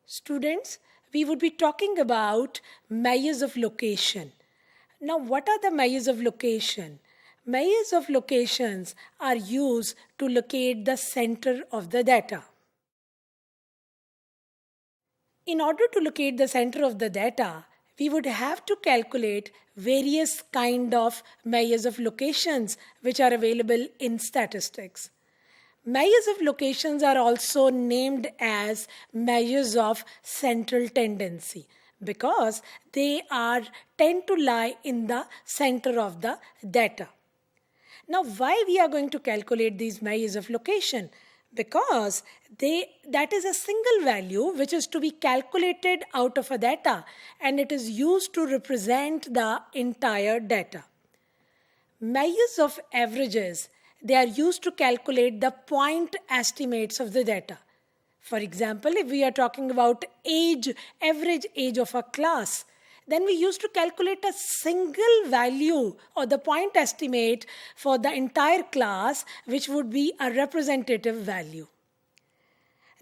Students, we would be talking about measures of location. Now, what are the measures of location? Measures of locations are used to locate the center of the data. In order to locate the center of the data, we would have to calculate various kind of measures of locations which are available in statistics. Measures of locations are also named as measures of central tendency because they tend to lie in the center of the data. Now, why we are going to calculate these measures of location? Because that is a single value which is to be calculated out of a data and it is used to represent the entire data. Measures of averages, they are used to calculate the point estimates of the data. For example, if we are talking about average age of a class, then we used to calculate a single value or the point estimate for the entire class, which would be a representative value.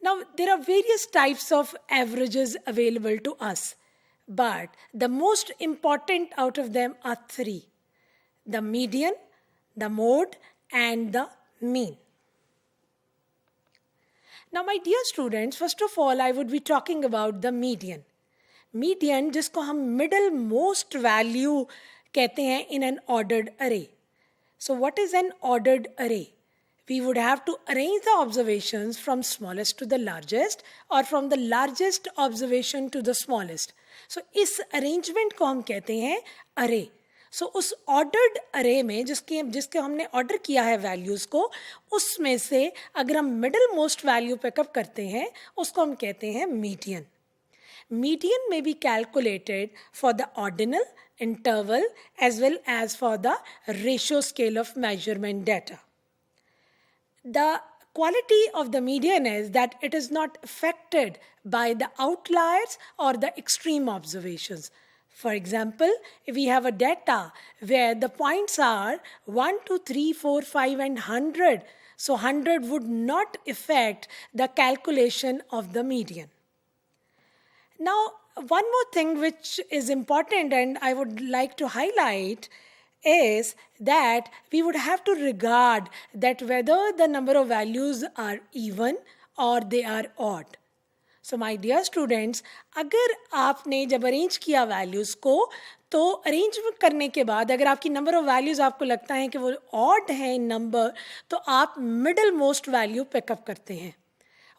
Now, there are various types of averages available to us, but the most important out of them are three: the median, the mode, and the mean. Now, my dear students, first of all, I would be talking about the median. Median, जिसको हम middle most value कहते हैं in an ordered array. So, what is an ordered array? We would have to arrange the observations from smallest to the largest or from the largest observation to the smallest. So, इस arrangement को हम कहते हैं array. सो उस ordered अरे में जिसके हमने ऑर्डर किया है वैल्यूज़ को, उसमें से अगर हम मिडिल मोस्ट वैल्यू पिकअप करते हैं उसको हम कहते हैं median. Median may be calculated for the ordinal, interval as well as for the ratio scale of measurement data. The quality of the median is that it is not affected by the outliers or the extreme observations. For example, if we have a data where the points are 1, 2, 3, 4, 5 and 100, so 100 would not affect the calculation of the median. Now, one more thing which is important and I would like to highlight is that we would have to regard that whether the number of values are even or they are odd. So my dear students, अगर आपने जब arrange किया values को, तो arrange करने के बाद अगर आपकी नंबर ऑफ वैल्यूज़ आपको लगता है कि वो ऑड है इन नंबर, तो आप मिडिल मोस्ट वैल्यू पिकअप करते हैं,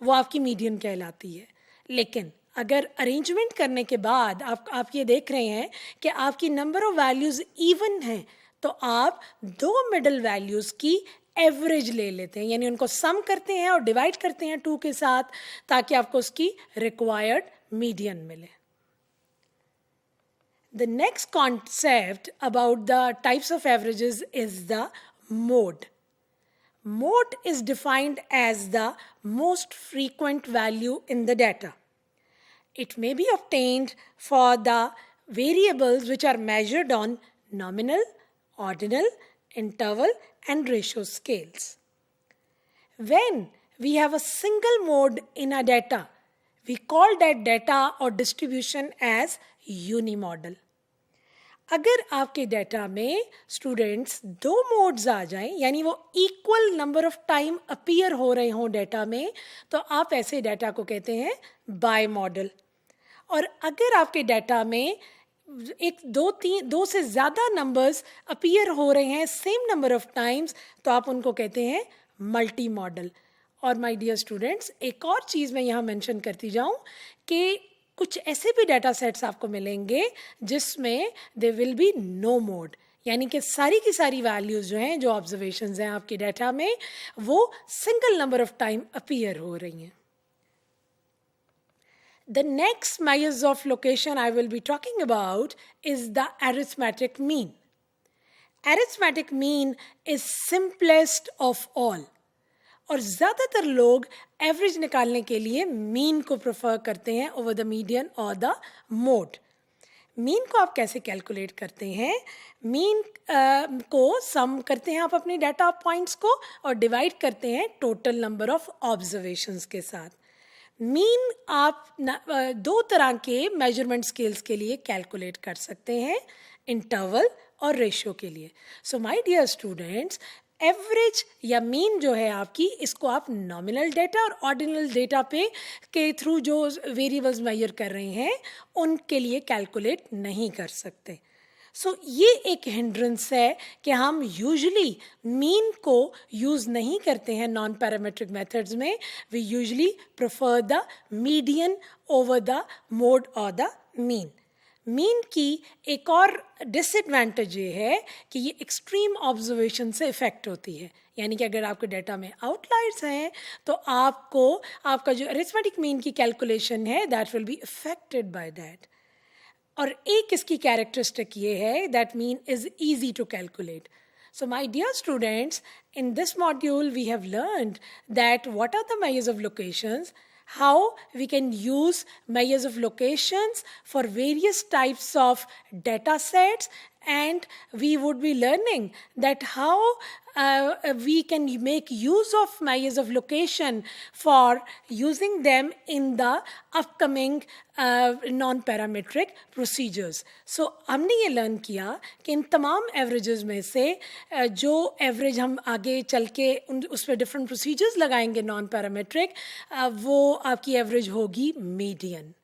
वो आपकी मीडियन कहलाती है. लेकिन अगर अरेंजमेंट करने के बाद आप ये देख रहे हैं कि आपकी नंबर ऑफ वैल्यूज़ इवन हैं, तो आप दो मिडिल वैल्यूज़ की एवरेज ले लेते हैं, यानी उनको सम करते हैं और डिवाइड करते हैं 2 के साथ, ताकि आपको उसकी रिक्वायर्ड मीडियन मिले. The next concept about the types of averages is the mode. Mode is defined as the most frequent value in the data. It may be obtained for the variables which are measured on nominal, ordinal, interval and ratio scales. When we have a single mode in a data, we call that data or distribution as unimodal. अगर आपके data में students दो modes आ जाएं, यानी वो equal number of time appear हो रहे हों डाटा में, तो आप ऐसे डाटा को कहते हैं बाई मॉडल. और अगर आपके डाटा में दो से ज़्यादा नंबर्स अपीयर हो रहे हैं सेम नंबर ऑफ टाइम्स, तो आप उनको कहते हैं मल्टी मॉडल. और माय डियर स्टूडेंट्स, एक और चीज़ मैं यहाँ मेंशन करती जाऊँ कि कुछ ऐसे भी डाटा सेट्स आपको मिलेंगे जिसमें they will be no mode, यानी कि सारी की सारी वैल्यूज़ जो हैं, जो ऑब्जर्वेशंस हैं आपके डाटा में, वो single number of time appear हो रही हैं. The next measures of location I will be talking about is the arithmetic mean. Arithmetic mean is simplest of all. और ज़्यादातर लोग एवरेज निकालने के लिए मीन को प्रेफर करते हैं ओवर द मीडियन और द मोड. मीन को आप कैसे कैलकुलेट करते हैं? मीन को सम करते हैं आप अपने डाटा पॉइंट्स को और डिवाइड करते हैं टोटल नंबर ऑफ ऑब्जर्वेशंस के साथ. मीन आप दो तरह के मेजरमेंट स्केल्स के लिए कैलकुलेट कर सकते हैं, इंटरवल और रेशियो के लिए. So my dear students, average या मीन जो है आपकी, इसको आप नॉमिनल डेटा और ऑर्डिनल डेटा पे के थ्रू जो वेरिएबल्स मेजर कर रहे हैं उनके लिए कैलकुलेट नहीं कर सकते. सो ये एक हिंड्रेंस है कि हम यूजुअली मीन को यूज़ नहीं करते हैं नॉन पैरामेट्रिक मेथड्स में. We usually prefer the median over the mode or the mean. Mean की एक और डिसएडवांटेज ये है कि ये एक्सट्रीम ऑब्जर्वेशन से इफेक्ट होती है. यानी कि अगर आपके डेटा में आउटलायर्स हैं तो आपको आपका जो अरिथमेटिक मीन की कैलकुलेशन है that will be affected by that. और एक इसकी कैरेक्टरिस्टिक ये है that mean is easy to calculate. So my dear students, in this module we have learned that what are the measures of locations, how we can use measures of locations for various types of data sets, and we would be learning that how we can make use of measures of location for using them in the upcoming non-parametric procedures. So हमने ये learn किया कि इन तमाम averages में से जो average हम आगे चल के उस पर डिफरेंट प्रोसीजर्स लगाएंगे नॉन पैरामेट्रिक, वो आपकी एवरेज होगी मीडियन.